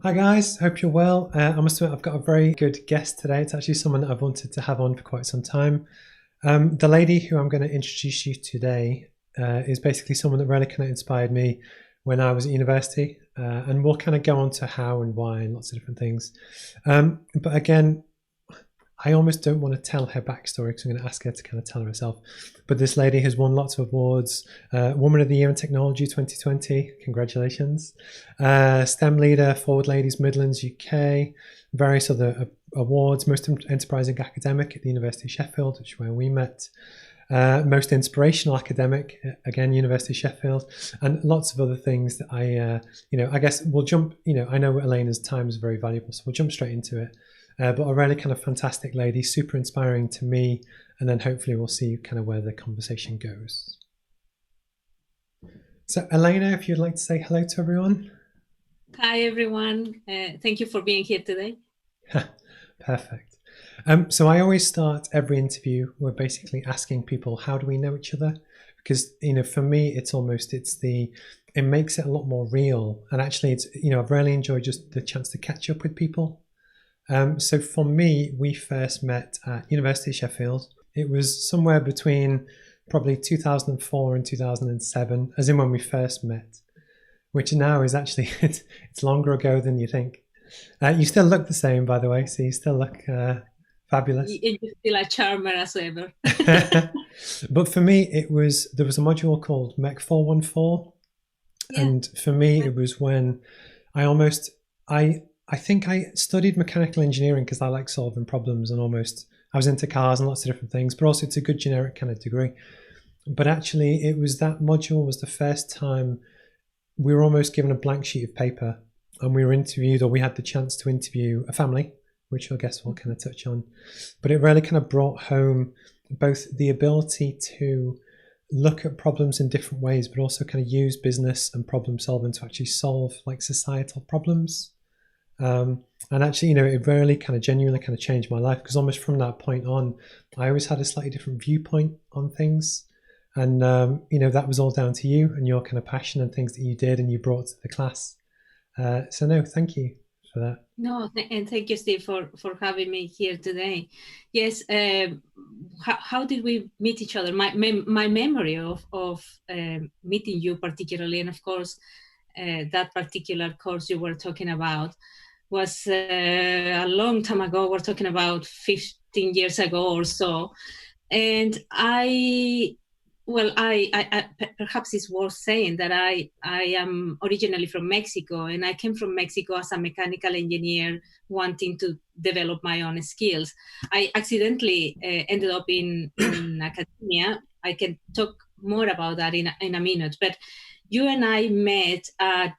Hi guys, hope you're well. I must admit I've got a very good guest today. It's actually someone that I've wanted to have on for quite some time. The lady who I'm going to introduce you today is basically someone that really kind of inspired me when I was at university, and we'll kind of go on to how and why and lots of different things. But again, I almost don't want to tell her backstory because I'm going to ask her to kind of tell herself. But this lady has won lots of awards. Woman of the Year in Technology 2020, congratulations. STEM Leader, Forward Ladies Midlands UK, various other awards. Most Enterprising Academic at the University of Sheffield, which is where we met. Most Inspirational Academic, again, University of Sheffield, and lots of other things that I guess we'll jump, I know Elena's time is very valuable, so we'll jump straight into it. But a really kind of fantastic lady, super inspiring to me, and then hopefully we'll see kind of where the conversation goes. So Elena, if you'd like to say hello to everyone. Hi, everyone. Thank you for being here today. Perfect. So I always start every interview with basically asking people, how do we know each other? Because, for me, it makes it a lot more real. And actually, I've really enjoyed just the chance to catch up with people. So for me, we first met at University of Sheffield. It was somewhere between probably 2004 and 2007, as in when we first met, which now is actually, it's longer ago than you think. You still look the same, by the way, so you still look fabulous. You're still a charmer as ever. But for me, there was a module called MEC 414. Yeah. And for me, it was when I think I studied mechanical engineering because I like solving problems, and I was into cars and lots of different things, but also it's a good generic kind of degree. But actually, that module was the first time we were almost given a blank sheet of paper, and we were interviewed, or we had the chance to interview a family, which I guess we'll kind of touch on. But it really kind of brought home both the ability to look at problems in different ways, but also kind of use business and problem solving to actually solve like societal problems. And actually, it really kind of genuinely kind of changed my life, because almost from that point on, I always had a slightly different viewpoint on things. And, that was all down to you and your kind of passion and things that you did and you brought to the class. So no, thank you for that. No, and thank you, Steve, for having me here today. Yes, how did we meet each other? My memory of meeting you particularly, and of course, that particular course you were talking about was a long time ago. We're talking about 15 years ago or so. And perhaps it's worth saying that I am originally from Mexico, and I came from Mexico as a mechanical engineer wanting to develop my own skills. I accidentally ended up in academia. I can talk more about that in a minute, but you and I met at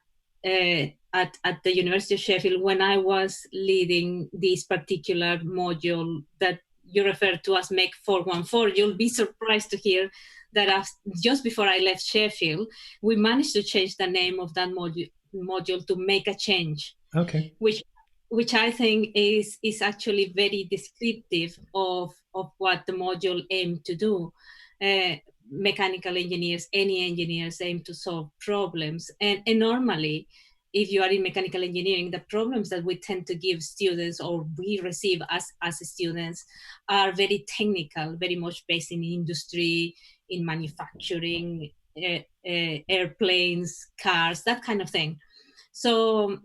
the University of Sheffield when I was leading this particular module that you refer to as MEC 414. You'll be surprised to hear that just before I left Sheffield, we managed to change the name of that module to Make a Change. Okay. Which I think is actually very descriptive of what the module aimed to do. Mechanical engineers, any engineers aim to solve problems. And normally, if you are in mechanical engineering, the problems that we tend to give students or we receive as students are very technical, very much based in industry, in manufacturing, airplanes, cars, that kind of thing. So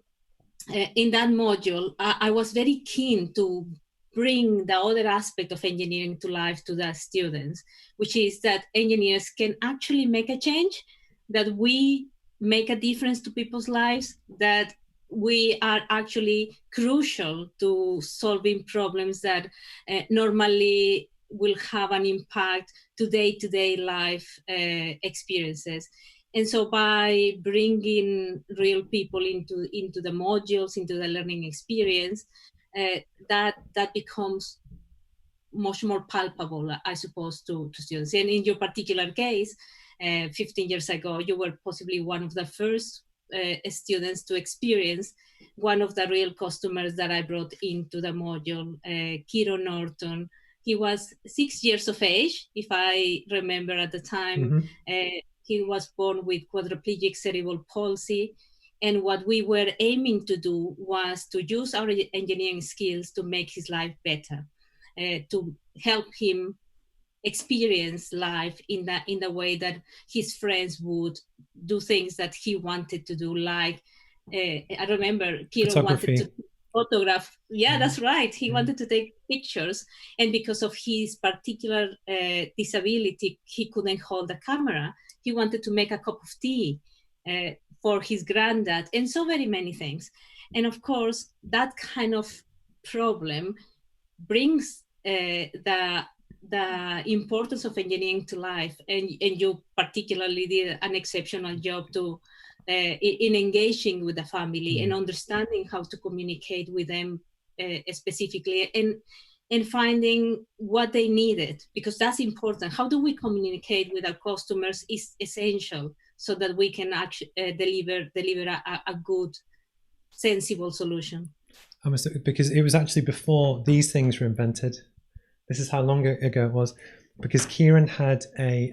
in that module, I was very keen to bring the other aspect of engineering to life to the students, which is that engineers can actually make a change, that we make a difference to people's lives, that we are actually crucial to solving problems that normally will have an impact to day-to-day life experiences. And so by bringing real people into the modules, into the learning experience, that becomes much more palpable, I suppose, to students. And in your particular case, 15 years ago, you were possibly one of the first students to experience one of the real customers that I brought into the module, Kiro Norton. He was 6 years of age, if I remember at the time. Mm-hmm. He was born with quadriplegic cerebral palsy. And what we were aiming to do was to use our engineering skills to make his life better, to help him experience life in the way that his friends would do things that he wanted to do. Like I remember Kiro wanted to photograph. Yeah, that's right. He wanted to take pictures, and because of his particular disability, he couldn't hold a camera. He wanted to make a cup of tea for his granddad, and so very many things. And of course, that kind of problem brings the importance of engineering to life, and you particularly did an exceptional job to in engaging with the family and understanding how to communicate with them specifically, and finding what they needed, because that's important. How do we communicate with our customers is essential so that we can actually deliver a good, sensible solution. Because it was actually before these things were invented. This is how long ago it was, because Kieran had a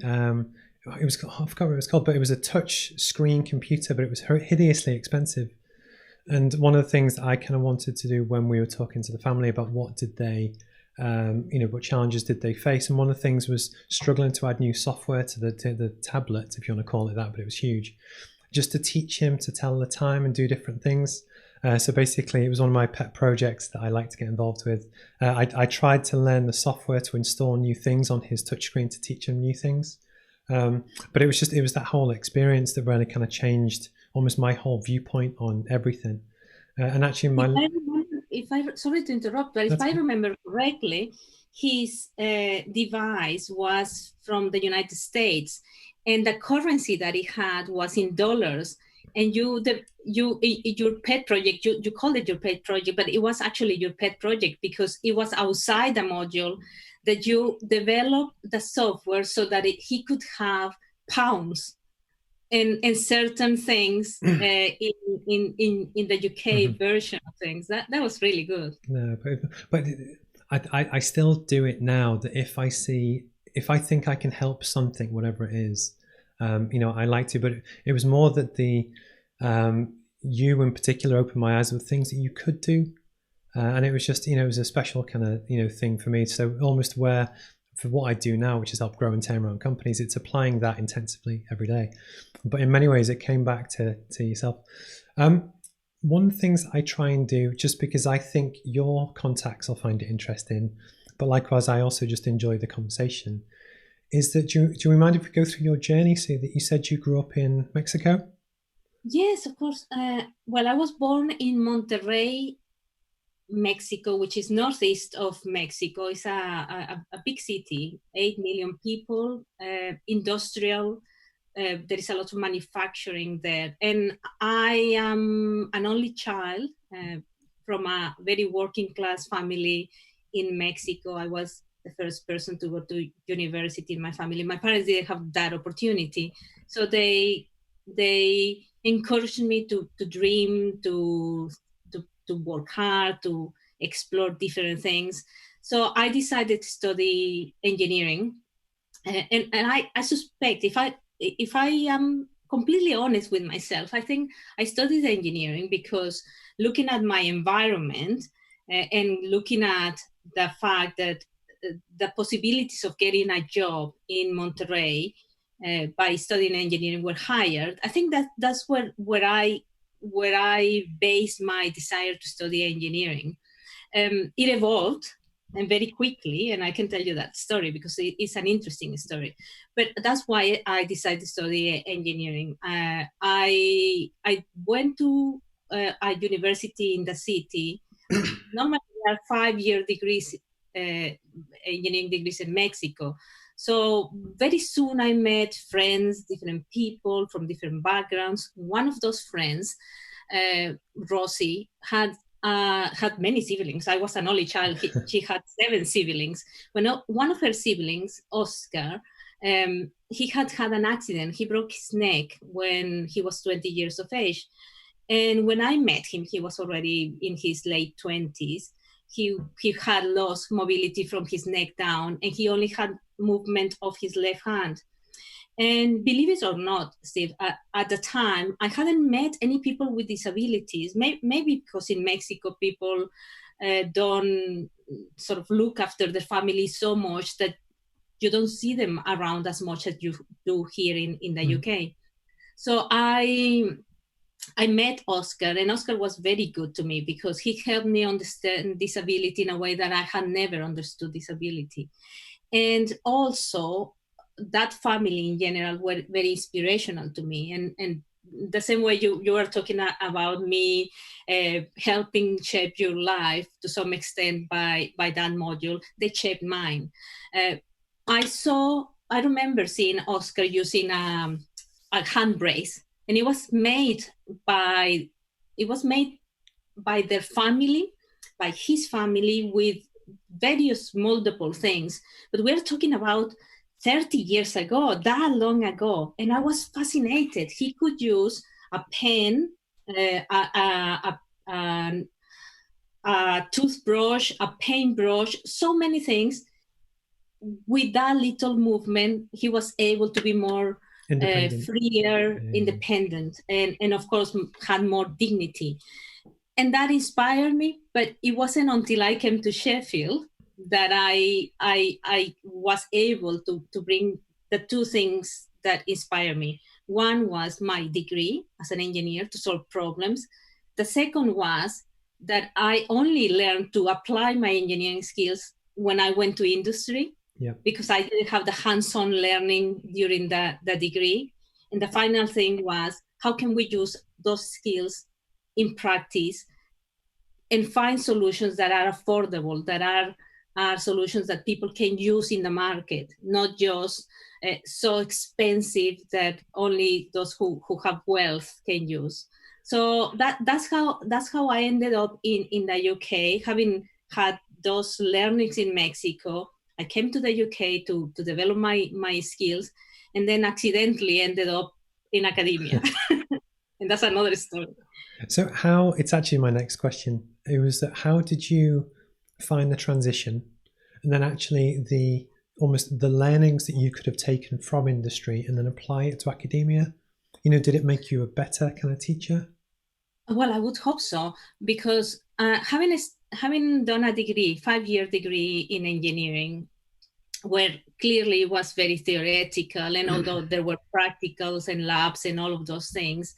I forgot what it was called, but it was a touch screen computer, but it was hideously expensive. And one of the things that I kind of wanted to do when we were talking to the family about what did they, what challenges did they face, and one of the things was struggling to add new software to the tablet, if you want to call it that, but it was huge, just to teach him to tell the time and do different things. So basically, it was one of my pet projects that I like to get involved with. I tried to learn the software to install new things on his touchscreen to teach him new things. But it was that whole experience that really kind of changed almost my whole viewpoint on everything. And actually, sorry to interrupt, but if I remember correctly, his device was from the United States, and the currency that he had was in dollars. And your pet project, you called it your pet project, but it was actually your pet project because it was outside the module that you developed the software so that he could have pounds and certain things in the UK version of things. That was really good. No, but I still do it now. That if I think I can help something, whatever it is, I like to. But it was more that you in particular opened my eyes with things that you could do, and it was just it was a special kind of thing for me. So almost where for what I do now, which is help grow and turn around companies, it's applying that intensively every day. But in many ways, it came back to yourself. One of the things I try and do, just because I think your contacts will find it interesting, but likewise, I also just enjoy the conversation, is that do you mind if we go through your journey? So that you said you grew up in Mexico? Yes, of course. Well, I was born in Monterrey, Mexico, which is northeast of Mexico. It's a big city, 8 million people, industrial. There is a lot of manufacturing there. And I am an only child from a very working class family in Mexico. I was the first person to go to university in my family. My parents didn't have that opportunity. So they encouraged me to dream, to work hard, to explore different things. So I decided to study engineering. And I suspect, if I am completely honest with myself, I think I studied engineering because looking at my environment and looking at the fact that the possibilities of getting a job in Monterrey by studying engineering were higher, I think that's where I based my desire to study engineering. It evolved and very quickly, and I can tell you that story because it's an interesting story. But that's why I decided to study engineering. I went to a university in the city. Normally, there are 5-year degrees, engineering degrees in Mexico. So very soon I met friends, different people from different backgrounds. One of those friends, Rosie, had many siblings. I was an only child. She had 7 siblings. When one of her siblings, Oscar, he had an accident. He broke his neck when he was 20 years of age. And when I met him, he was already in his late 20s. He had lost mobility from his neck down, and he only had movement of his left hand. And believe it or not, Steve, at the time, I hadn't met any people with disabilities. Maybe because in Mexico, people don't sort of look after their family so much that you don't see them around as much as you do here in the UK. So I met Oscar, and Oscar was very good to me because he helped me understand disability in a way that I had never understood disability. And also, that family in general were very inspirational to me. And the same way you were talking about me helping shape your life to some extent by that module, they shaped mine. I remember seeing Oscar using a hand brace, and it was made by their family, by his family, with various multiple things. But we're talking about 30 years ago, that long ago. And I was fascinated. He could use a pen, a toothbrush, a paintbrush, so many things. With that little movement, he was able to be more freer, independent, and of course had more dignity. And that inspired me. But it wasn't until I came to Sheffield that I was able to bring the two things that inspire me. One was my degree as an engineer to solve problems. The second was that I only learned to apply my engineering skills when I went to industry, because I didn't have the hands-on learning during the degree. And the final thing was, how can we use those skills in practice and find solutions that are affordable, that are solutions that people can use in the market, not just so expensive that only those who have wealth can use. So that's how I ended up in the UK, having had those learnings in Mexico. I came to the UK to develop my skills, and then accidentally ended up in academia. And that's another story. So it's actually my next question. It was that how did you find the transition, and then actually the learnings that you could have taken from industry and then apply it to academia? Did it make you a better kind of teacher? Well, I would hope so, because having done a degree, 5-year degree in engineering, where clearly it was very theoretical, and although there were practicals and labs and all of those things,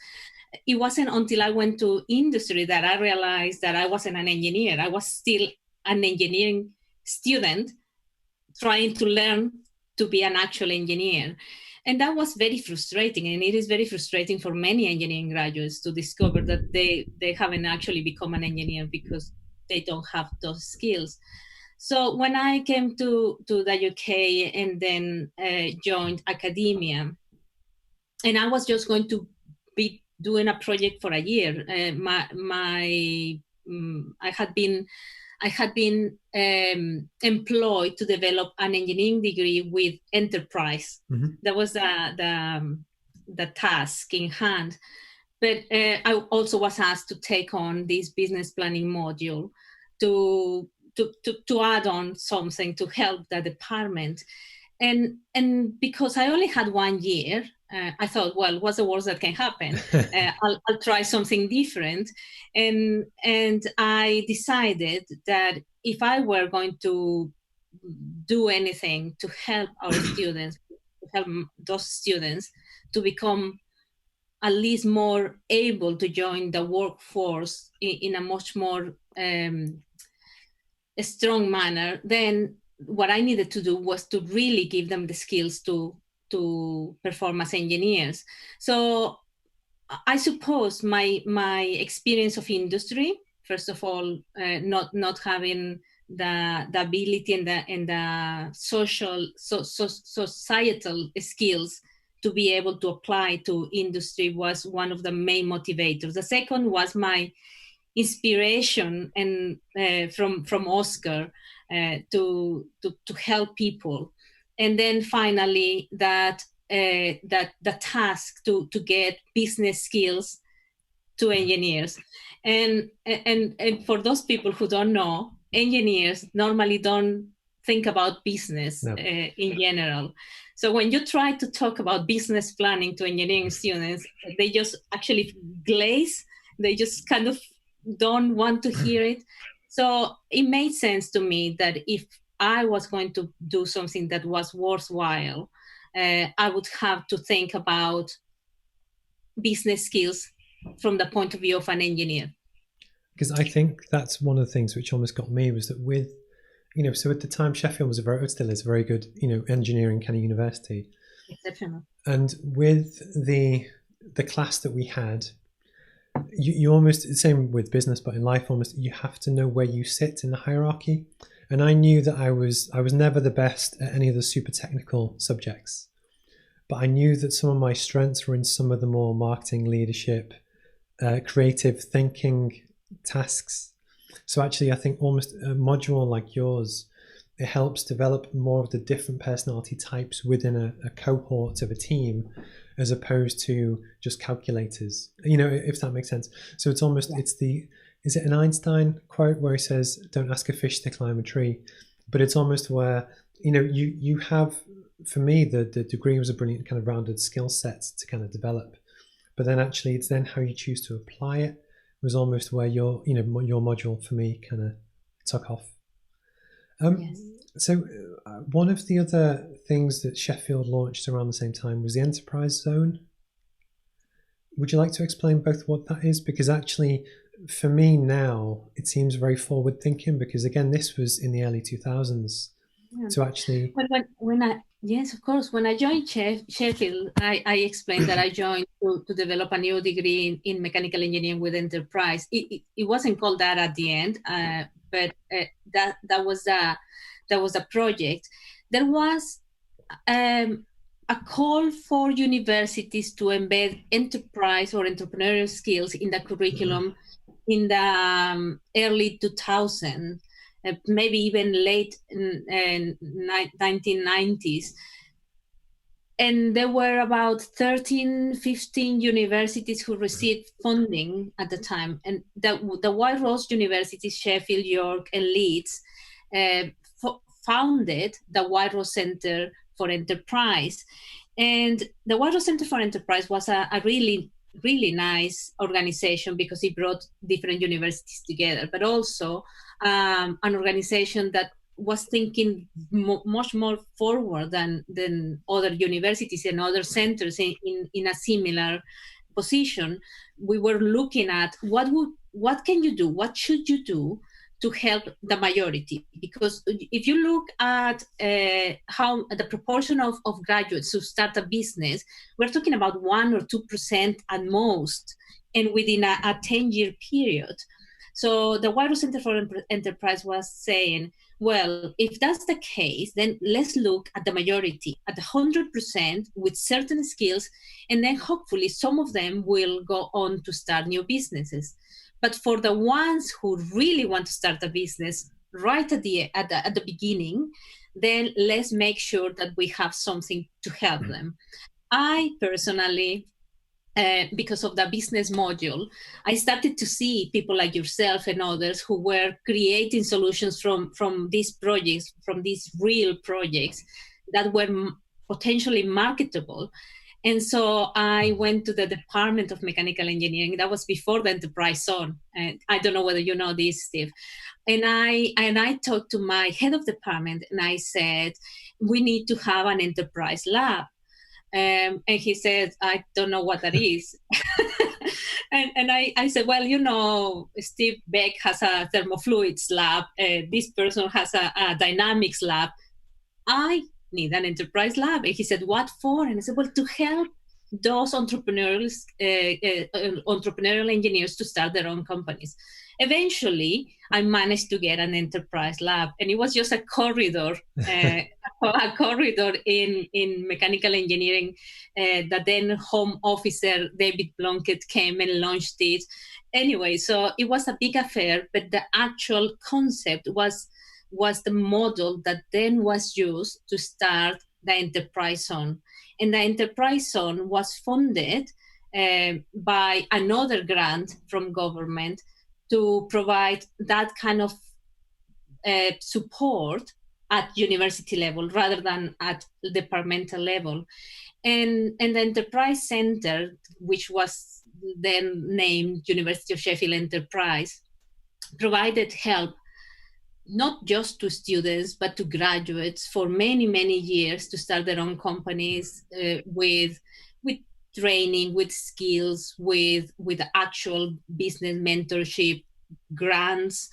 it wasn't until I went to industry that I realized that I wasn't an engineer. I was still an engineering student trying to learn to be an actual engineer. And that was very frustrating. And it is very frustrating for many engineering graduates to discover that they haven't actually become an engineer because they don't have those skills. So when I came to the UK and then joined academia, and I was just going to be doing a project for a year. I had been employed to develop an engineering degree with enterprise. Mm-hmm. That was the task in hand. But I also was asked to take on this business planning module to add on something to help the department. And because I only had 1 year, I thought, well, what's the worst that can happen? I'll try something different. And I decided that if I were going to do anything to help our students, to help those students to become at least more able to join the workforce in a much more strong manner, then what I needed to do was to really give them the skills to perform as engineers. So I suppose my experience of industry, first of all, not having the ability and the societal skills to be able to apply to industry, was one of the main motivators. The second was my inspiration and from Oscar to help people, and then finally that the task to get business skills to engineers, and for those people who don't know, engineers normally don't think about business in general. So when you try to talk about business planning to engineering students, they just actually glaze. They just kind of don't want to hear it. So it made sense to me that if I was going to do something that was worthwhile, I would have to think about business skills from the point of view of an engineer. Because I think that's one of the things which almost got me was that with, so at the time Sheffield was it still is a very good, engineering kind of university. Exceptional. And with the class that we had, you almost, same with business, but in life almost, you have to know where you sit in the hierarchy. And I knew that I was never the best at any of the super technical subjects, but I knew that some of my strengths were in some of the more marketing, leadership, creative thinking tasks. So actually, I think almost a module like yours, it helps develop more of the different personality types within a cohort of a team, as opposed to just calculators, if that makes sense. So it's almost, is it an Einstein quote where he says, don't ask a fish to climb a tree? But it's almost where, you have, for me, the degree was a brilliant kind of rounded skill set to kind of develop. But then actually it's then how you choose to apply it was almost where your module for me kind of took off. Yes. So one of the other things that Sheffield launched around the same time was the Enterprise Zone. Would you like to explain both what that is? Because actually, for me now, it seems very forward thinking, because again, this was in the early 2000s. Yeah. So actually... Yes, of course. When I joined Sheffield, I explained that I joined to develop a new degree in mechanical engineering with enterprise. It wasn't called that at the end, but that was a project. There was a call for universities to embed enterprise or entrepreneurial skills in the curriculum in the early 2000s. Maybe even late 1990s. And there were about 13, 15 universities who received funding at the time. And the White Rose universities, Sheffield, York, and Leeds, founded the White Rose Center for Enterprise. And the White Rose Center for Enterprise was a really nice organization because it brought different universities together, but also an organization that was thinking much more forward than other universities and other centers in a similar position. We were looking at what can you do, what should you do to help the majority, because if you look at how the proportion of graduates who start a business, we're talking about 1 or 2% at most, and within a 10-year period. So the White Rose Center for Enterprise was saying, well, if that's the case, then let's look at the majority, at the 100% with certain skills, and then hopefully some of them will go on to start new businesses. But for the ones who really want to start a business right at the beginning, then let's make sure that we have something to help them. I personally, because of the business module, I started to see people like yourself and others who were creating solutions from these projects, from these real projects that were potentially marketable. And so I went to the Department of Mechanical Engineering. That was before the Enterprise Zone. And I don't know whether you know this, Steve. And I talked to my head of department and I said, we need to have an enterprise lab. And he said, I don't know what that is. and I said, well, Steve Beck has a thermofluids lab. This person has a dynamics lab. I need an enterprise lab. And he said, what for? And I said, well, to help those entrepreneurial engineers to start their own companies. Eventually, I managed to get an enterprise lab, and it was just a corridor, a corridor in mechanical engineering. That then Home Officer David Plunkett came and launched it. Anyway, so it was a big affair, but the actual concept was the model that then was used to start the Enterprise Zone. And the Enterprise Zone was funded by another grant from government to provide that kind of support at university level rather than at departmental level. And the Enterprise Center, which was then named University of Sheffield Enterprise, provided help not just to students but to graduates for many, many years to start their own companies with training, with skills, with actual business mentorship, grants.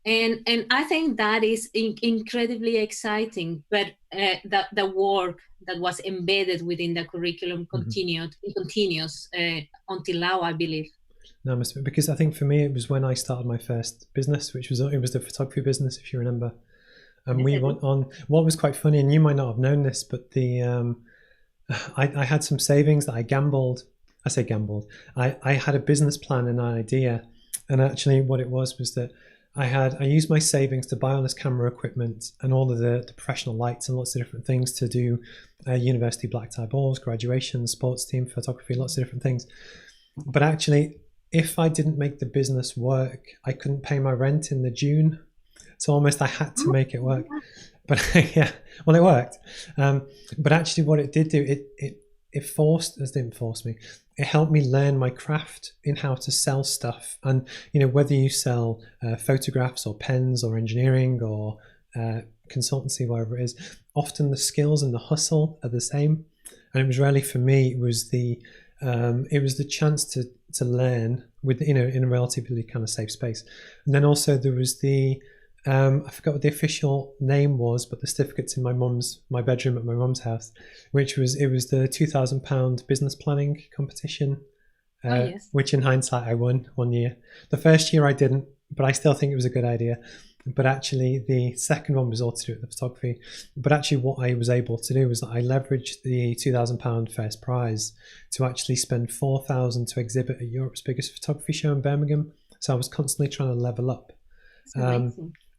And I think that is incredibly exciting. But the work that was embedded within the curriculum continues until now, I believe. No, because I think for me it was when I started my first business, which was the photography business, if you remember. And we went on. What was quite funny, and you might not have known this, but I had some savings that I gambled. I say gambled. I had a business plan and an idea, and actually what it was that I used my savings to buy all this camera equipment and all of the professional lights and lots of different things to do university black tie balls, graduation, sports team, photography, lots of different things. But actually, if I didn't make the business work, I couldn't pay my rent in the June. So almost I had to make it work. But yeah, well, it worked. But actually what it did do, it didn't force me. It helped me learn my craft in how to sell stuff. And, whether you sell photographs or pens or engineering or consultancy, whatever it is, often the skills and the hustle are the same. And it was really, for me, it was the chance to learn with, in a relatively kind of safe space. And then also there was I forgot what the official name was, but the certificates in my bedroom at my mum's house, it was the £2,000 business planning competition, yes. Which in hindsight I won one year. The first year I didn't, but I still think it was a good idea. But actually the second one was all to do with the photography. But actually what I was able to do was that I leveraged the £2,000 first prize to actually spend £4,000 to exhibit at Europe's biggest photography show in Birmingham. So I was constantly trying to level up.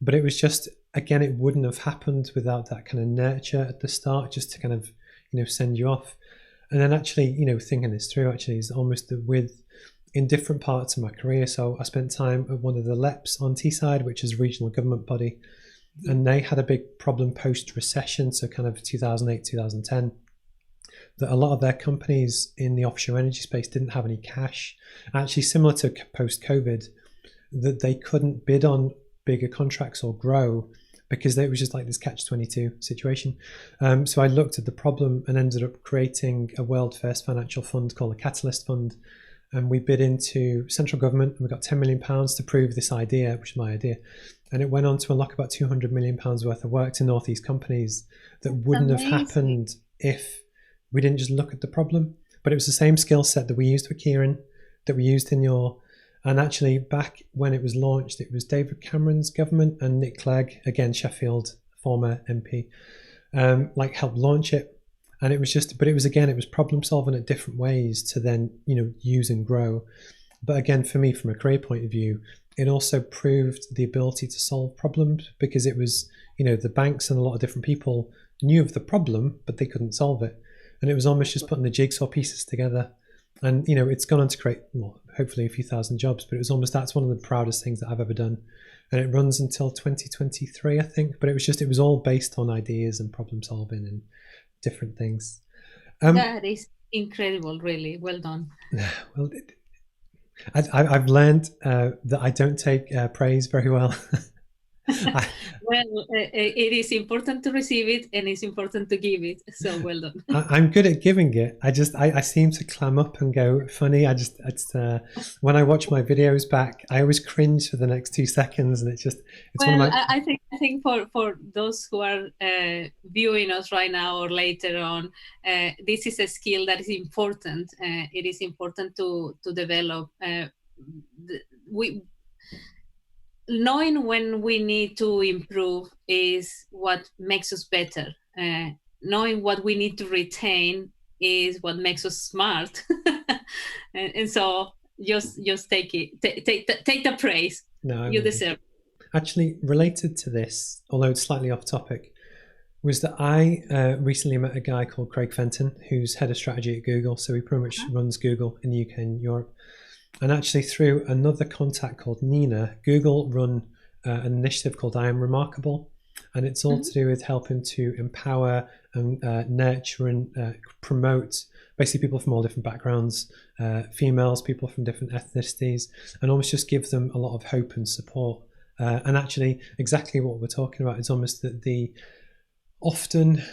But it was just, again, it wouldn't have happened without that kind of nurture at the start, just to kind of, send you off. And then actually, thinking this through actually is almost in different parts of my career. So I spent time at one of the LEPs on Teesside, which is a regional government body, and they had a big problem post-recession, so kind of 2008, 2010, that a lot of their companies in the offshore energy space didn't have any cash. Actually, similar to post-COVID, that they couldn't bid on bigger contracts or grow because it was just like this catch-22 situation. So I looked at the problem and ended up creating a world first financial fund called a Catalyst Fund. And we bid into central government and we got £10 million to prove this idea, which is my idea. And it went on to unlock about £200 million worth of work to Northeast companies that wouldn't have happened if we didn't just look at the problem. But it was the same skill set that we used with Kieran, that we used in your... And actually, back when it was launched, it was David Cameron's government and Nick Clegg, again, Sheffield, former MP, helped launch it. And it was it was problem solving at different ways to then, use and grow. But again, for me, from a career point of view, it also proved the ability to solve problems, because it was, the banks and a lot of different people knew of the problem, but they couldn't solve it. And it was almost just putting the jigsaw pieces together. And, it's gone on to create, hopefully a few thousand jobs, but that's one of the proudest things that I've ever done. And it runs until 2023, I think. But it was all based on ideas and problem solving and different things. That is incredible, really. Well done. Well, I've learned that I don't take praise very well. Well, it is important to receive it and it's important to give it. So well done. I'm good at giving it. I seem to clam up and go funny. When I watch my videos back, I always cringe for the next 2 seconds, and I think for those who are viewing us right now or later on, this is a skill that is important. It is important to develop. Knowing when we need to improve is what makes us better. Knowing what we need to retain is what makes us smart. and so just take it. Take the praise. No, you deserve it. Actually, related to this, although it's slightly off topic, was that I recently met a guy called Craig Fenton, who's head of strategy at Google. So he pretty much runs Google in the UK and Europe. And actually, through another contact called Nina, Google run an initiative called I Am Remarkable. and it's all to do with helping to empower and nurture and promote basically people from all different backgrounds, females, people from different ethnicities, and almost just give them a lot of hope and support. And actually, exactly what we're talking about is almost that the often,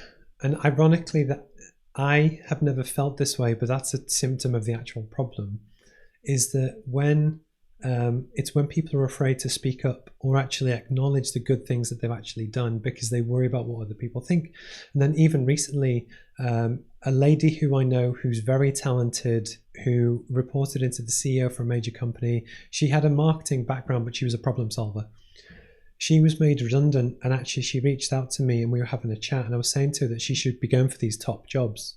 and ironically, that I have never felt this way, but that's a symptom of the actual problem, is that when it's when people are afraid to speak up or actually acknowledge the good things that they've actually done because they worry about what other people think. And then even recently, a lady who I know who's very talented, who reported into the CEO for a major company, she had a marketing background, but she was a problem solver. She was made redundant, and actually she reached out to me and we were having a chat, and I was saying to her that she should be going for these top jobs.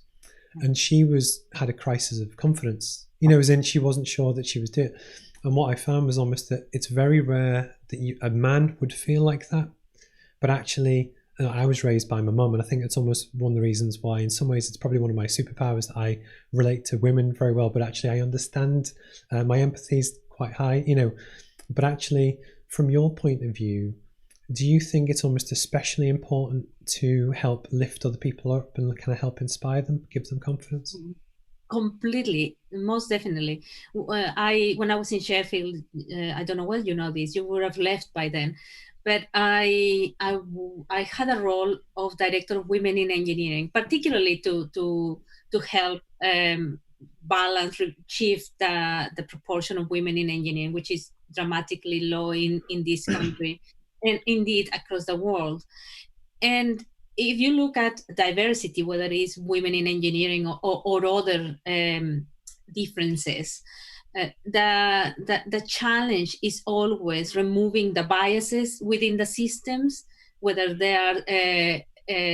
And she had a crisis of confidence, as in she wasn't sure that she was doing it. And what I found was almost that it's very rare that a man would feel like that. But actually, I was raised by my mum, and I think it's almost one of the reasons why, in some ways, it's probably one of my superpowers that I relate to women very well. But actually, I understand, my empathy is quite high, But actually, from your point of view, do you think it's almost especially important to help lift other people up and kind of help inspire them, give them confidence? Completely, most definitely. When I was in Sheffield, I don't know whether you know this, you would have left by then, but I had a role of director of women in engineering, particularly to help balance, shift the proportion of women in engineering, which is dramatically low in this country and indeed across the world. And if you look at diversity, whether it is women in engineering or other differences, the challenge is always removing the biases within the systems, whether they are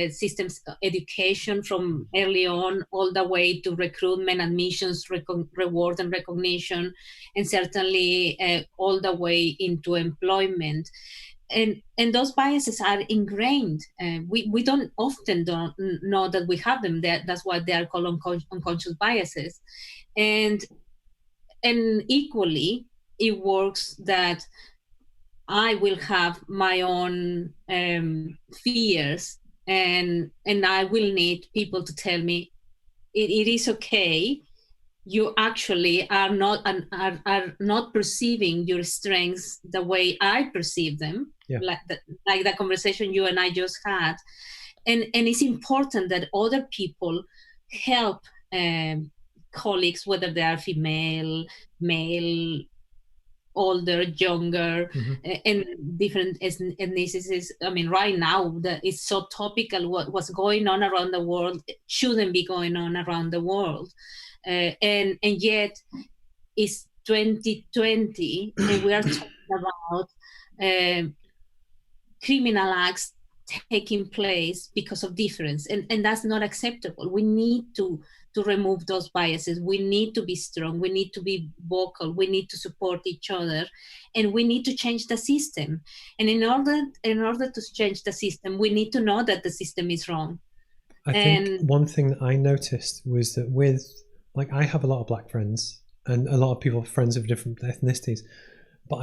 systems education from early on all the way to recruitment, admissions, reward and recognition, and certainly all the way into employment. And those biases are ingrained. We don't often know that we have them. That's why they are called unconscious biases. And equally, it works that I will have my own fears, and I will need people to tell me it is okay. You actually are not perceiving your strengths the way I perceive them, like the conversation you and I just had. And it's important that other people help colleagues, whether they are female, male, older, younger, and different ethnicities. I mean, right now, it's so topical. What's going on around the world shouldn't be going on around the world. And yet it's 2020 and we are talking about criminal acts taking place because of difference, and that's not acceptable. We need to remove those biases. We need to be strong. We need to be vocal. We need to support each other, and we need to change the system. And in order to change the system, we need to know that the system is wrong. I think one thing that I noticed was that I have a lot of black friends and a lot of people, friends of different ethnicities, but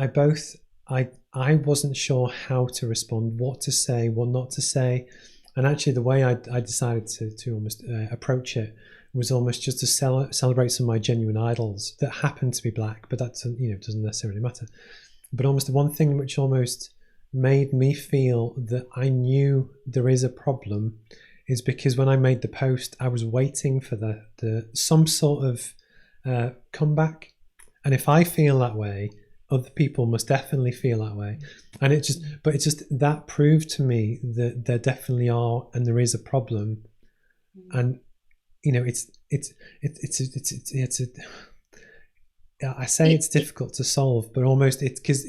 I wasn't sure how to respond, what to say, what not to say. And actually the way I decided to almost approach it was almost just to celebrate some of my genuine idols that happen to be black, but that doesn't necessarily matter. But almost the one thing which almost made me feel that I knew there is a problem is because when I made the post, I was waiting for the some sort of comeback. And if I feel that way, other people must definitely feel that way. And it's just that proved to me that there definitely are, and there is a problem. And I say it's difficult to solve, but almost it's because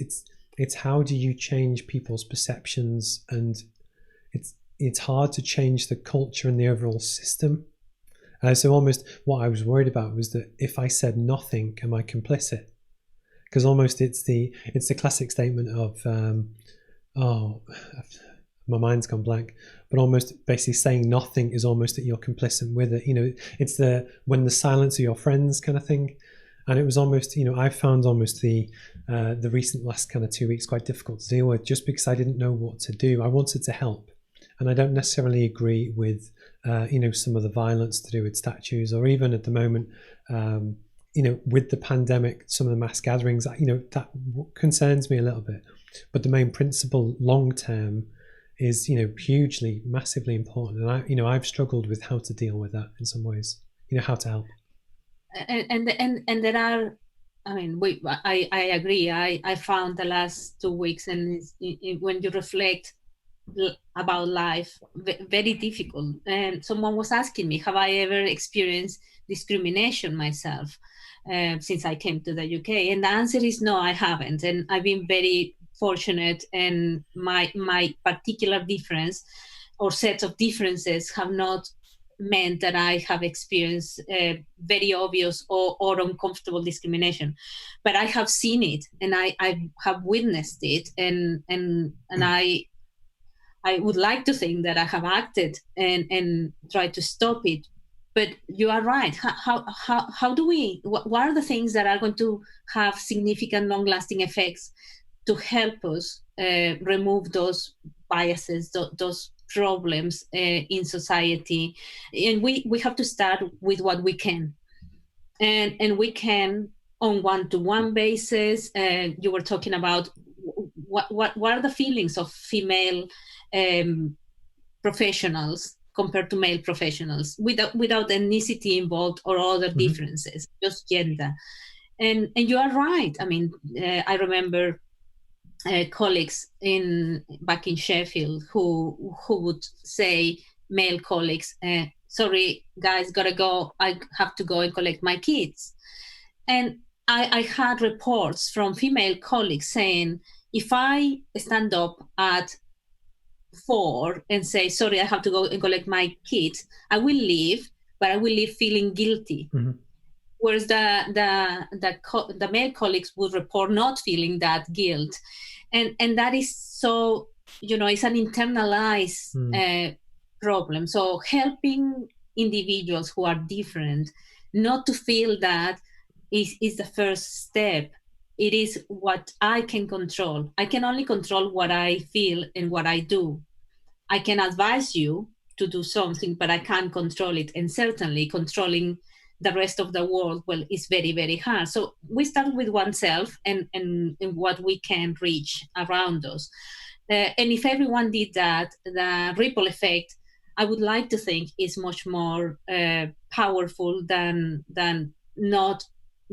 it's how do you change people's perceptions, and it's hard to change the culture and the overall system. So almost what I was worried about was that if I said nothing, am I complicit? Because almost it's the classic statement of, my mind's gone blank, but almost basically saying nothing is almost that you're complicit with it. It's when the silence of your friends kind of thing. And it was almost, I found almost the recent last kind of 2 weeks quite difficult to deal with, just because I didn't know what to do. I wanted to help, and I don't necessarily agree with, some of the violence to do with statues, or even at the moment, with the pandemic, some of the mass gatherings, that concerns me a little bit. But the main principle long term is, hugely, massively important. And I've struggled with how to deal with that in some ways, how to help. And there are, I agree. I found the last 2 weeks, and when you reflect about life, very difficult. And someone was asking me, have I ever experienced discrimination myself since I came to the UK? And the answer is no, I haven't. And I've been very fortunate, and my particular difference or set of differences have not meant that I have experienced very obvious or uncomfortable discrimination, but I have seen it, and I have witnessed it, and I would like to think that I have acted and tried to stop it. But you are right. How do we? What are the things that are going to have significant, long-lasting effects to help us remove those biases, those problems in society? And we have to start with what we can, and we can on one-to-one basis. You were talking about what are the feelings of female professionals compared to male professionals, without ethnicity involved or other differences, just gender. And you are right. I remember colleagues back in Sheffield who would say, male colleagues, sorry guys, gotta go, I have to go and collect my kids. And I had reports from female colleagues saying, if I stand up at 4 and say, sorry, I have to go and collect my kids, I will leave, but I will leave feeling guilty. Whereas the male colleagues would report not feeling that guilt. And that is so, it's an internalized problem. So helping individuals who are different not to feel that is the first step. It is what I can control. I can only control what I feel and what I do. I can advise you to do something, but I can't control it. And certainly controlling the rest of the world, well, is very, very hard. So we start with oneself and what we can reach around us. And if everyone did that, the ripple effect, I would like to think, is much more powerful than not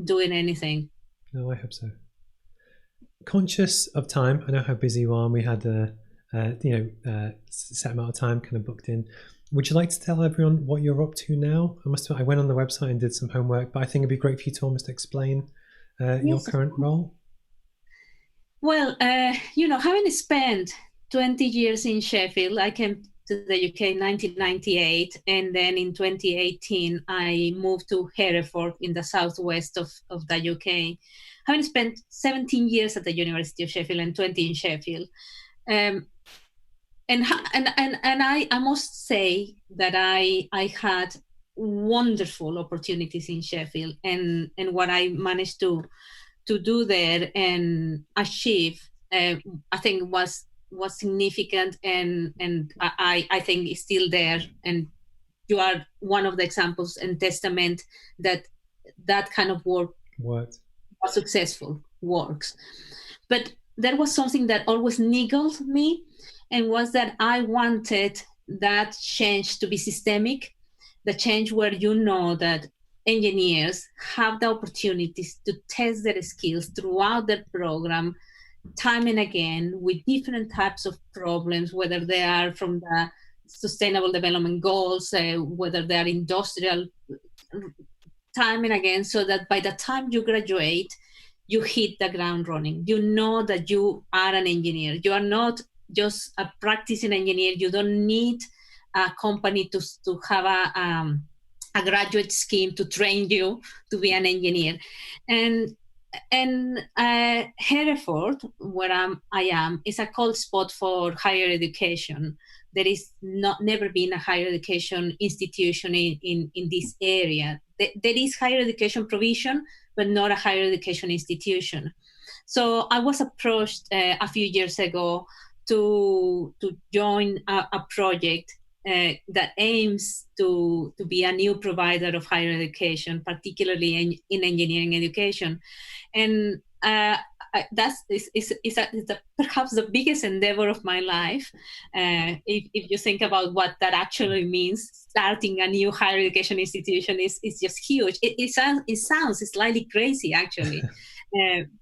doing anything. No, I hope so. Conscious of time, I know how busy you are, and we had a set amount of time kind of booked in. Would you like to tell everyone what you're up to now? I went on the website and did some homework, but I think it'd be great for you to almost explain your current role. Well, having spent 20 years in Sheffield, I came to the UK in 1998, and then in 2018 I moved to Hereford in the southwest of the UK. Having spent 17 years at the University of Sheffield and 20 in Sheffield, and I must say that I had wonderful opportunities in Sheffield, and what I managed to do there and achieve, I think was significant, and I think is still there. And you are one of the examples and testament that kind of work was successful, works. But there was something that always niggled me, and was that I wanted that change to be systemic, the change where that engineers have the opportunities to test their skills throughout their program, time and again, with different types of problems, whether they are from the Sustainable Development Goals, whether they are industrial, time and again, so that by the time you graduate, you hit the ground running. You know that you are an engineer. You are not just a practicing engineer. You don't need a company to have a graduate scheme to train you to be an engineer. And Hereford, where I am, is a cold spot for higher education, there is never been a higher education institution in this area. There is higher education provision, but not a higher education institution. So I was approached a few years ago to join a project that aims to be a new provider of higher education, particularly in engineering education. And that's perhaps the biggest endeavor of my life. If you think about what that actually means, starting a new higher education institution is just huge. It sounds slightly crazy, actually,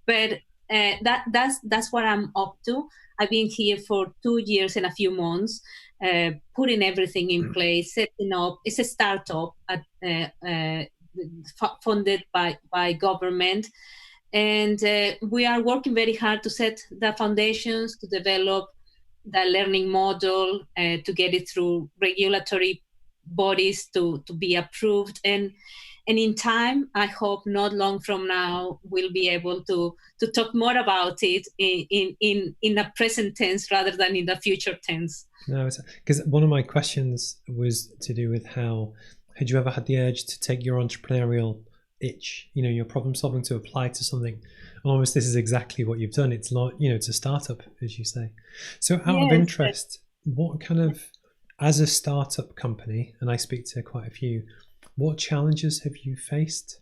but that's what I'm up to. I've been here for 2 years and a few months, putting everything in place, setting up. It's a startup funded by government. And we are working very hard to set the foundations, to develop the learning model, to get it through regulatory bodies to be approved. And in time, I hope not long from now, we'll be able to talk more about it in the present tense rather than in the future tense. No, because one of my questions was to do with how, had you ever had the urge to take your entrepreneurial itch, your problem solving, to apply to something? And almost this is exactly what you've done. It's not, it's a startup, as you say. So out of interest, what kind of, as a startup company, and I speak to quite a few, what challenges have you faced?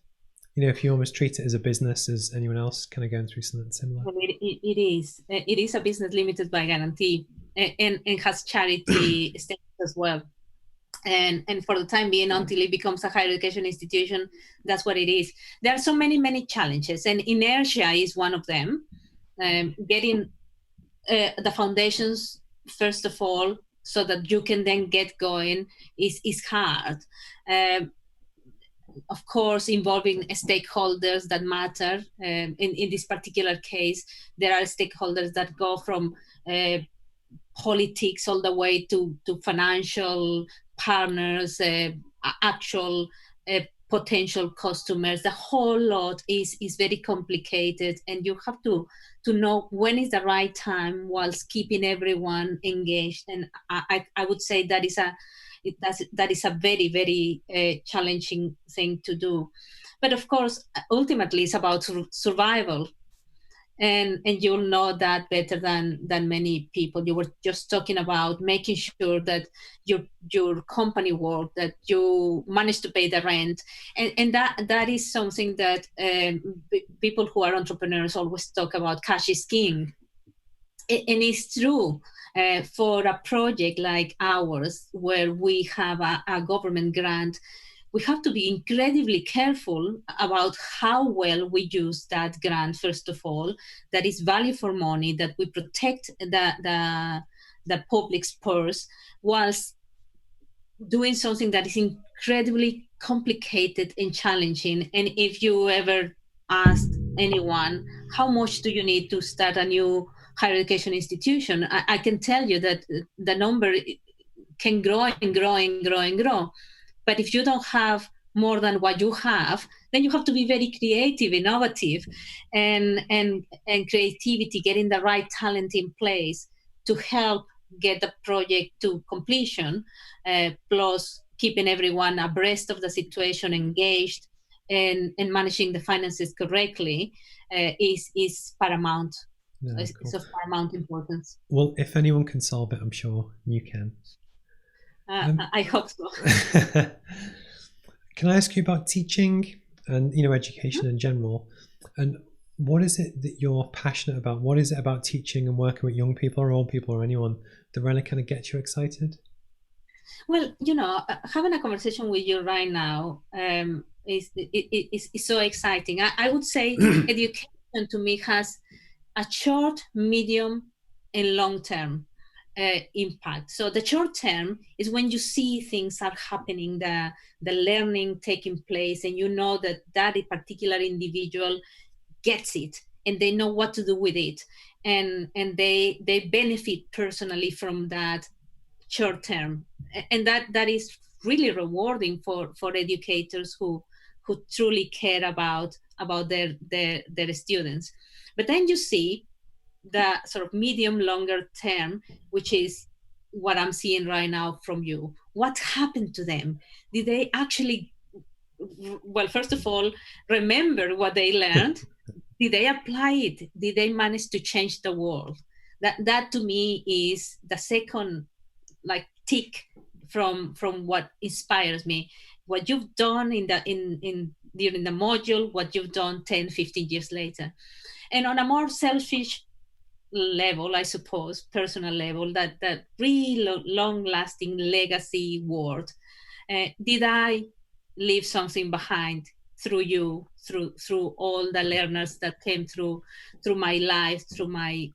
If you almost treat it as a business as anyone else kind of going through something similar. Well, it is a business limited by guarantee and has charity status as well. And for the time being, until it becomes a higher education institution, that's what it is. There are so many challenges, and inertia is one of them. Getting the foundations, first of all, so that you can then get going is hard. Of course, involving stakeholders that matter. In this particular case, there are stakeholders that go from politics all the way to financial partners, actual potential customers. The whole lot is very complicated, and you have to know when is the right time whilst keeping everyone engaged. And I would say that is a very, very challenging thing to do. But of course, ultimately, it's about survival. And you'll know that better than many people. You were just talking about making sure that your company worked, that you managed to pay the rent, and that is something that people who are entrepreneurs always talk about. Cash is king, and it's true. For a project like ours, where we have a government grant, we have to be incredibly careful about how well we use that grant, first of all, that is value for money, that we protect the public's purse, whilst doing something that is incredibly complicated and challenging. And if you ever asked anyone, how much do you need to start a new higher education institution, I can tell you that the number can grow and grow and grow and grow. But if you don't have more than what you have, then you have to be very creative, innovative, and creativity, getting the right talent in place to help get the project to completion, plus keeping everyone abreast of the situation, engaged, and managing the finances correctly is paramount. No, It's of paramount importance. Well, if anyone can solve it, I'm sure you can. I hope so. Can I ask you about teaching and education in general? And what is it that you're passionate about? What is it about teaching and working with young people or old people or anyone that really kind of gets you excited? Well, having a conversation with you right now is so exciting. I would say education to me has a short, medium, and long term impact. So the short term is when you see things are happening, the learning taking place, and you know that a particular individual gets it and they know what to do with it, and they benefit personally from that short term, and that is really rewarding for educators who truly care about their students. But then you see the sort of medium longer term, which is what I'm seeing right now from you? What happened to them? Did they actually, well, first of all, remember what they learned? Did they apply it? Did they manage to change the world? That to me is the second like tick from what inspires me. What you've done in during the module, what you've done 10, 15 years later. And on a more selfish level, I suppose, personal level, that real long-lasting legacy word. Did I leave something behind through you, through all the learners that came through my life, through my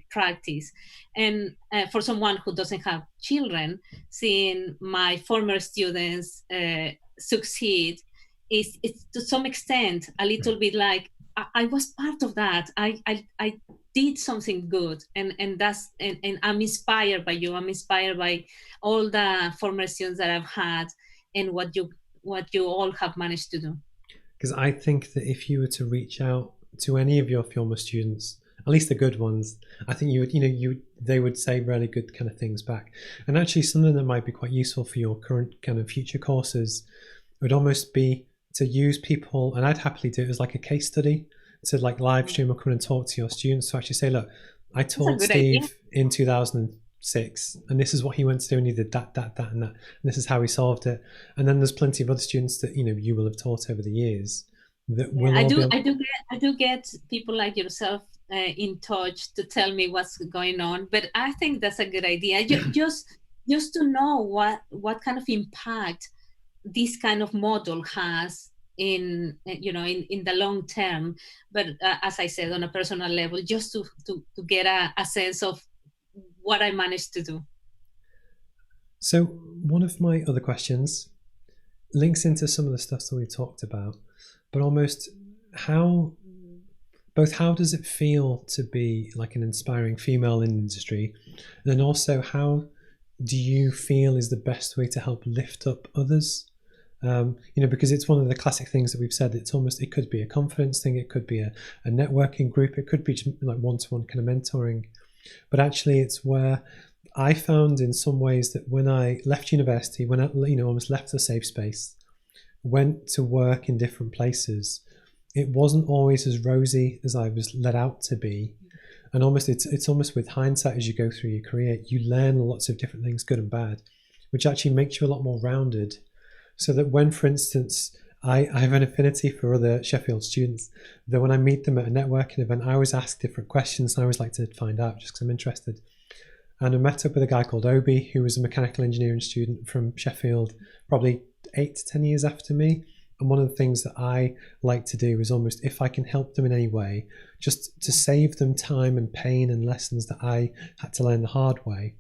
practice? And for someone who doesn't have children, seeing my former students succeed is to some extent a little bit like I was part of that. I did something good, and I'm inspired by you. I'm inspired by all the former students that I've had, and what you all have managed to do. Because I think that if you were to reach out to any of your former students, at least the good ones, I think they would say really good kind of things back. And actually, something that might be quite useful for your current kind of future courses would almost be to use people, and I'd happily do it as like a case study, to like live stream or come and talk to your students. So actually say, look, I taught Steve in 2006, and this is what he went to do, and he did that, and this is how he solved it. And then there's plenty of other students that you will have taught over the years that will. I do get people like yourself in touch to tell me what's going on, but I think that's a good idea. just to know what kind of impact this kind of model has in the long term. But as I said, on a personal level, just to get a sense of what I managed to do. So one of my other questions links into some of the stuff that we talked about, but almost how does it feel to be like an inspiring female in the industry, and then also how do you feel is the best way to help lift up others? Because it's one of the classic things that we've said. It could be a confidence thing, it could be a networking group, it could be like one-to-one kind of mentoring. But actually, it's where I found in some ways that when I left university, when I almost left the safe space, went to work in different places, it wasn't always as rosy as I was let out to be. And almost it's almost with hindsight, as you go through your career, you learn lots of different things, good and bad, which actually makes you a lot more rounded. So that when, for instance, I have an affinity for other Sheffield students, that when I meet them at a networking event, I always ask different questions, and I always like to find out just because I'm interested. And I met up with a guy called Obi, who was a mechanical engineering student from Sheffield, probably 8 to 10 years after me. And one of the things that I like to do is almost, if I can help them in any way, just to save them time and pain and lessons that I had to learn the hard way.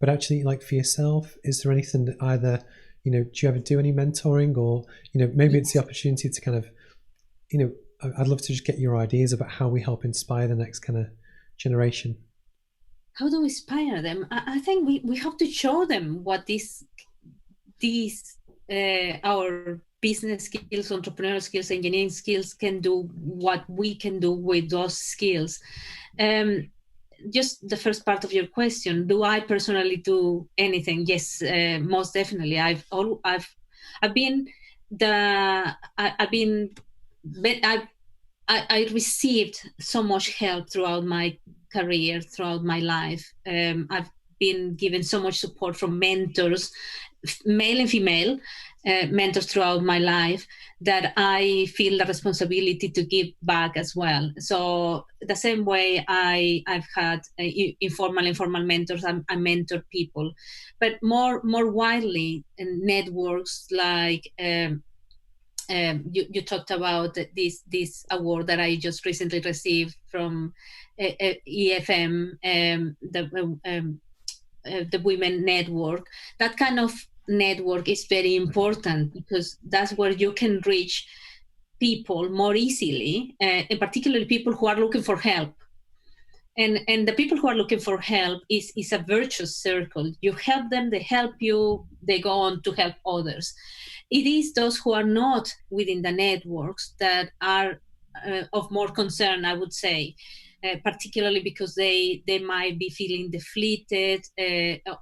But actually, like for yourself, is there anything that either, do you ever do any mentoring, or, maybe it's the opportunity to kind of, I'd love to just get your ideas about how we help inspire the next kind of generation. How do we inspire them? I think we have to show them what these our business skills, entrepreneurial skills, engineering skills can do, what we can do with those skills. Just the first part of your question, do I personally do anything? Yes, most definitely. I received so much help throughout my career, throughout my life. I've been given so much support from mentors, male and female mentors throughout my life, that I feel the responsibility to give back as well. So the same way I've had informal mentors, I mentor people, but more widely in networks like you talked about this award that I just recently received from EFM, the Women Network. That kind of network is very important, because that's where you can reach people more easily, and particularly people who are looking for help. And the people who are looking for help is a virtuous circle. You help them, they help you, they go on to help others. It is those who are not within the networks that are of more concern, I would say. particularly because they might be feeling deflated,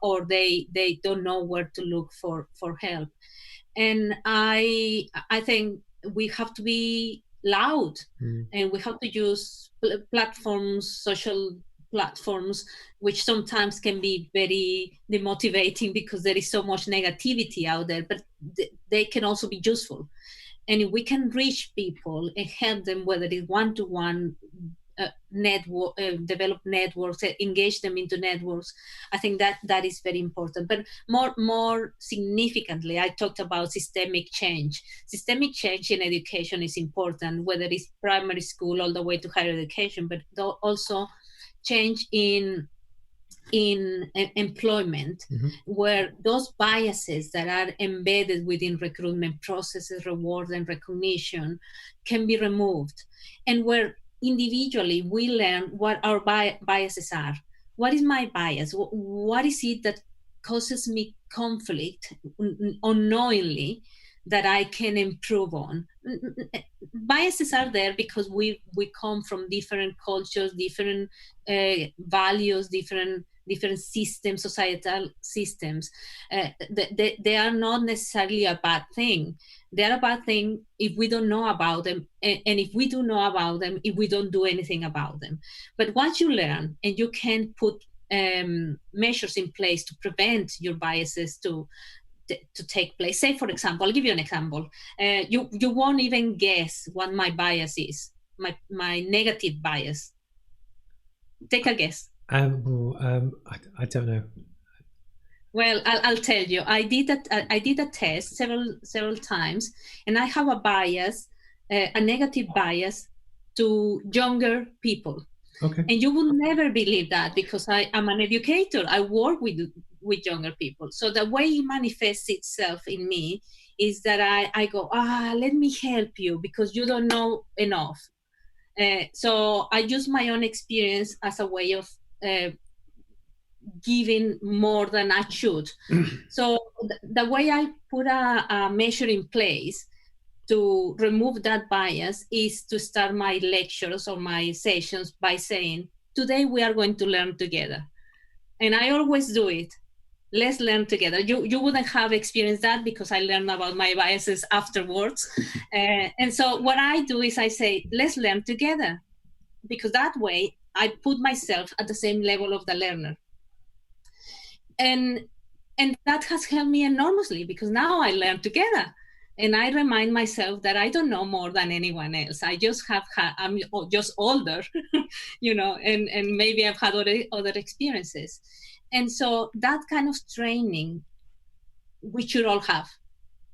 or they don't know where to look for help. And I think we have to be loud, and we have to use platforms, social platforms, which sometimes can be very demotivating because there is so much negativity out there, but they can also be useful. And if we can reach people and help them, whether it's one-to-one, network, develop networks, engage them into networks, I think that is very important. But more significantly, I talked about systemic change. Systemic change in education is important, whether it's primary school all the way to higher education, but also change in employment, where those biases that are embedded within recruitment processes, reward and recognition, can be removed, and where individually we learn what our biases are. What is my bias? What is it that causes me conflict unknowingly that I can improve on? Biases are there because we come from different cultures, different values, different systems, societal systems. They are not necessarily a bad thing. They are a bad thing if we don't know about them, and if we do know about them, if we don't do anything about them. But once you learn and you can put measures in place to prevent your biases to take place. Say, for example, I'll give you an example. You won't even guess what my bias is, my negative bias. Take a guess. I don't know. Well, I'll tell you. I did a test several times, and I have a bias, a negative bias to younger people. Okay. And you will never believe that, because I am an educator. I work with younger people. So the way it manifests itself in me is that I go, let me help you because you don't know enough. So I use my own experience as a way of giving more than I should. So the way I put a measure in place to remove that bias is to start my lectures or my sessions by saying, today we are going to learn together. And I always do it. Let's learn together. You wouldn't have experienced that because I learned about my biases afterwards. And so what I do is I say, let's learn together, because that way I put myself at the same level of the learner. And that has helped me enormously, because now I learn together. And I remind myself that I don't know more than anyone else. I just I'm just older, and maybe I've had other experiences. And so that kind of training, we should all have.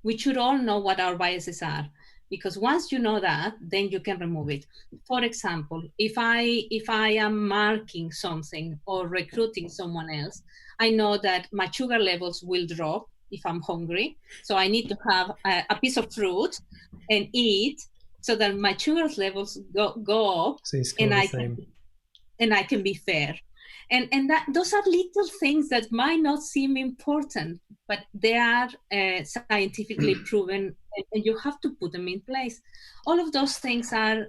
We should all know what our biases are, because once you know that, then you can remove it. For example, if I am marking something or recruiting someone else, I know that my sugar levels will drop if I'm hungry. So I need to have a piece of fruit and eat so that my sugar levels go up, So and I can be fair. And that those are little things that might not seem important, but they are scientifically proven, and you have to put them in place. All of those things are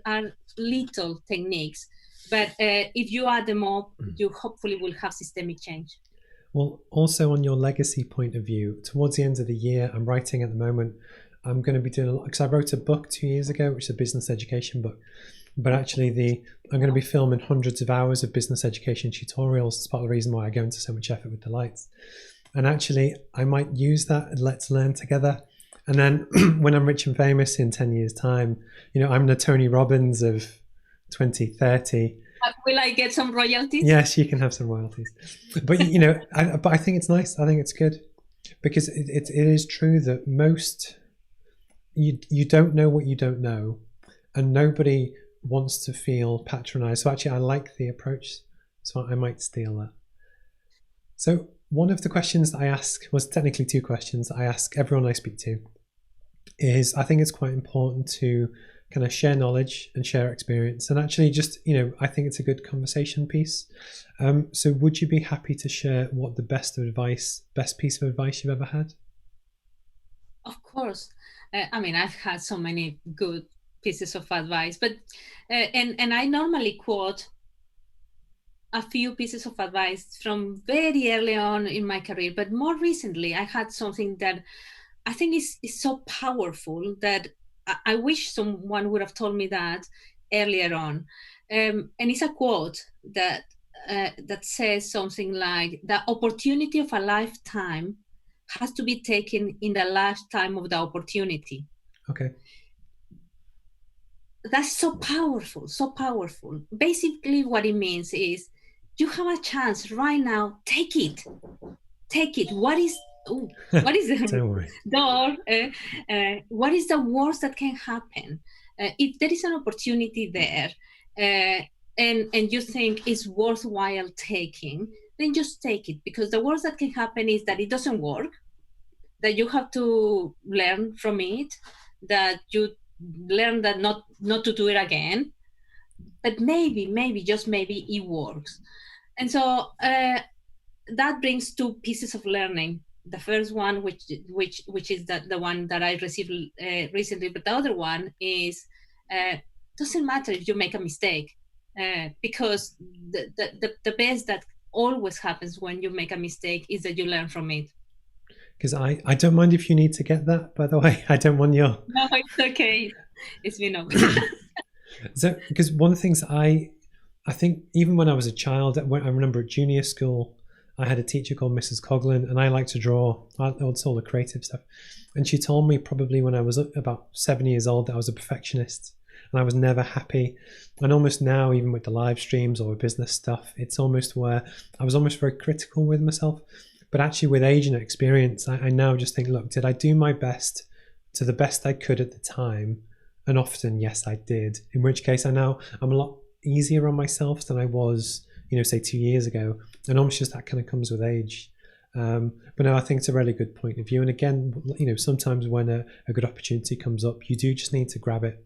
little techniques, but if you add them up, you hopefully will have systemic change. Well, also on your legacy point of view, towards the end of the year, I'm writing at the moment, I'm going to be doing a lot, because I wrote a book 2 years ago, which is a business education book. But actually, I'm going to be filming hundreds of hours of business education tutorials. It's part of the reason why I go into so much effort with the lights. And actually, I might use that and let's learn together. And then when I'm rich and famous in 10 years' time, I'm the Tony Robbins of 2030. Will I get some royalties? Yes, you can have some royalties. But but I think it's nice. I think it's good, because it is true that most you don't know what you don't know, and nobody wants to feel patronized. So actually, I like the approach. So I might steal that. So one of the questions that I ask, was technically two questions that I ask everyone I speak to, is I think it's quite important to kind of share knowledge and share experience, and actually just I think it's a good conversation piece. So would you be happy to share what the best piece of advice you've ever had? Of course. I've had so many good pieces of advice, but and I normally quote a few pieces of advice from very early on in my career, but more recently I had something that I think is so powerful that I wish someone would have told me that earlier on. And it's a quote that says something like, the opportunity of a lifetime has to be taken in the lifetime of the opportunity. Okay. That's so powerful, so powerful. Basically what it means is, you have a chance right now, take it. What is the Don't worry. door? What is the worst that can happen? If there is an opportunity there, and you think it's worthwhile taking, then just take it, because the worst that can happen is that it doesn't work, that you have to learn from it, that you learn that not to do it again, but maybe just maybe it works. And so that brings two pieces of learning. The first one, which is the one that I received recently, but the other one is, doesn't matter if you make a mistake, because the best that always happens when you make a mistake is that you learn from it. Because I don't mind if you need to get that, by the way. I don't want your... No, it's okay. It's been okay. So, because one of the things I think, even when I was a child, when I remember at junior school, I had a teacher called Mrs. Coughlin, and I liked to draw. I liked all the creative stuff. And she told me probably when I was about 7 years old that I was a perfectionist and I was never happy. And almost now, even with the live streams or business stuff, it's almost where I was almost very critical with myself. But actually with age and experience, I now just think, look, did I do my best to the best I could at the time? And often, yes, I did. In which case I'm a lot easier on myself than I was, say 2 years ago. And almost just that kind of comes with age. But no, I think it's a really good point of view. And again, sometimes when a good opportunity comes up, you do just need to grab it.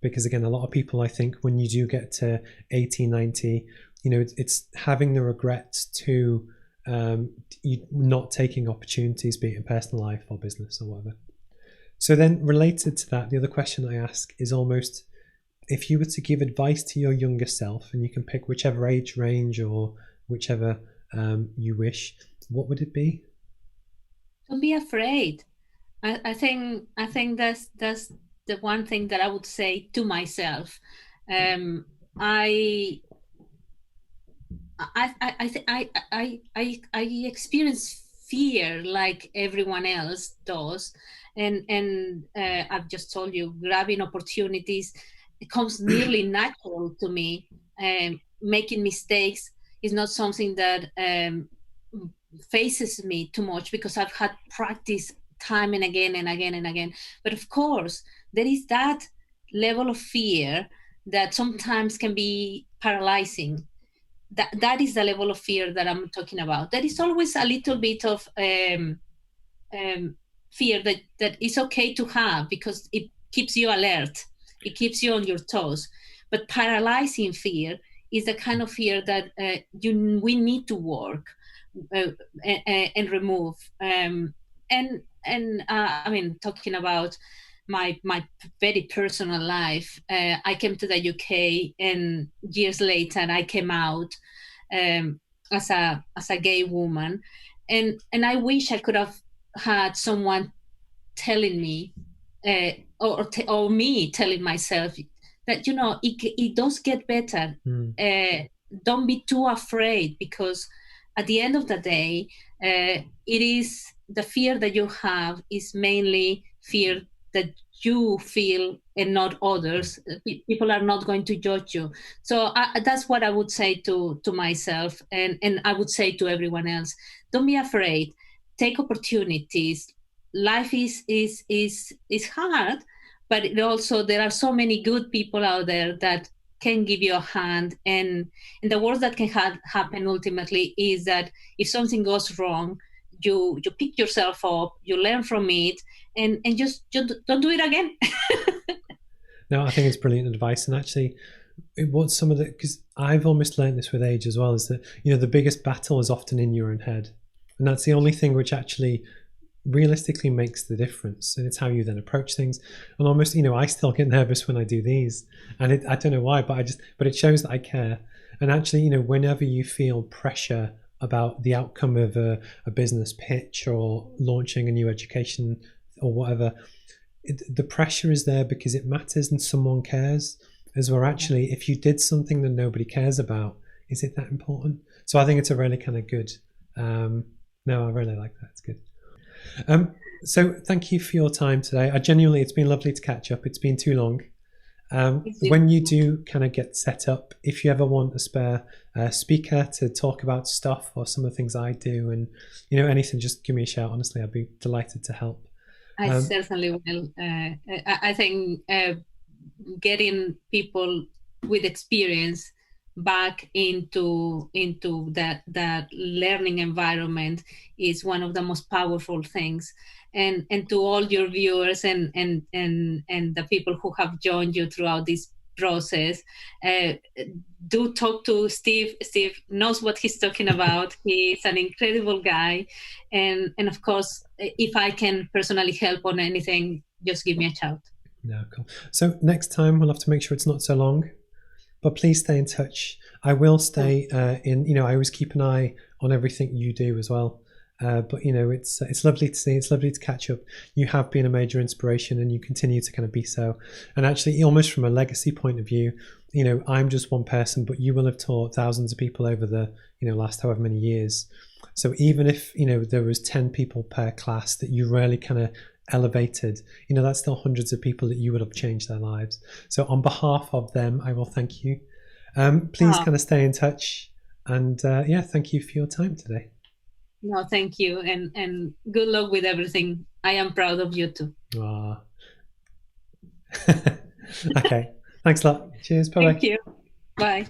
Because again, a lot of people, I think when you do get to 80, 90, it's having the regrets to you not taking opportunities, be it in personal life or business or whatever. So then related to that, the other question I ask is almost, if you were to give advice to your younger self, and you can pick whichever age range or whichever you wish, what would it be? Don't be afraid. I think that's the one thing that I would say to myself. I experience fear like everyone else does, and I've just told you, grabbing opportunities, it comes nearly natural to me. Making mistakes is not something that faces me too much, because I've had practice time and again and again and again. But of course, there is that level of fear that sometimes can be paralyzing. That is the level of fear that I'm talking about. There is always a little bit of fear that is okay to have, because it keeps you alert. It keeps you on your toes. But paralyzing fear is the kind of fear that we need to work and remove. I mean, talking about my very personal life, I came to the UK, and years later I came out as a gay woman, and I wish I could have had someone telling me, or me telling myself that it does get better. Don't be too afraid, because at the end of the day, it is the fear that you have is mainly fear that you feel and not others. People are not going to judge you. So that's what I would say to myself, and I would say to everyone else: don't be afraid. Take opportunities. Life is hard, but there are so many good people out there that can give you a hand. And the worst that can happen ultimately is that if something goes wrong, you pick yourself up, you learn from it, and just don't do it again. No, I think it's brilliant advice. And actually, what's some of the, because I've almost learned this with age as well, is that the biggest battle is often in your own head, and that's the only thing which actually realistically makes the difference. And it's how you then approach things. And almost, I still get nervous when I do these, and I don't know why, but it shows that I care. And actually, whenever you feel pressure about the outcome of a business pitch or launching a new education or whatever, the pressure is there because it matters and someone cares. As well, actually, if you did something that nobody cares about, is it that important? So I think it's a really kind of good, no, I really like that. It's good. So thank you for your time today. It's been lovely to catch up. It's been too long. When you do kind of get set up, if you ever want a spare speaker to talk about stuff or some of the things I do and, anything, just give me a shout. Honestly, I'd be delighted to help. I certainly will. I think getting people with experience back into that learning environment is one of the most powerful things. And to all your viewers and the people who have joined you throughout this process, do talk to Steve. Steve knows what he's talking about. He's an incredible guy, and of course, if I can personally help on anything, just give me a shout. No, cool. So next time we'll have to make sure it's not so long, but please stay in touch. I will stay in. I always keep an eye on everything you do as well. But it's lovely to see. It's lovely to catch up. You have been a major inspiration, and you continue to kind of be so. And actually, almost from a legacy point of view, I'm just one person, but you will have taught thousands of people over the last however many years. So even if there was 10 people per class that you really kind of elevated, that's still hundreds of people that you would have changed their lives. So on behalf of them, I will thank you. Please kind of stay in touch, and thank you for your time today. No, thank you, and good luck with everything. I am proud of you too. Okay, thanks a lot. Cheers. Bye. Thank you. Bye.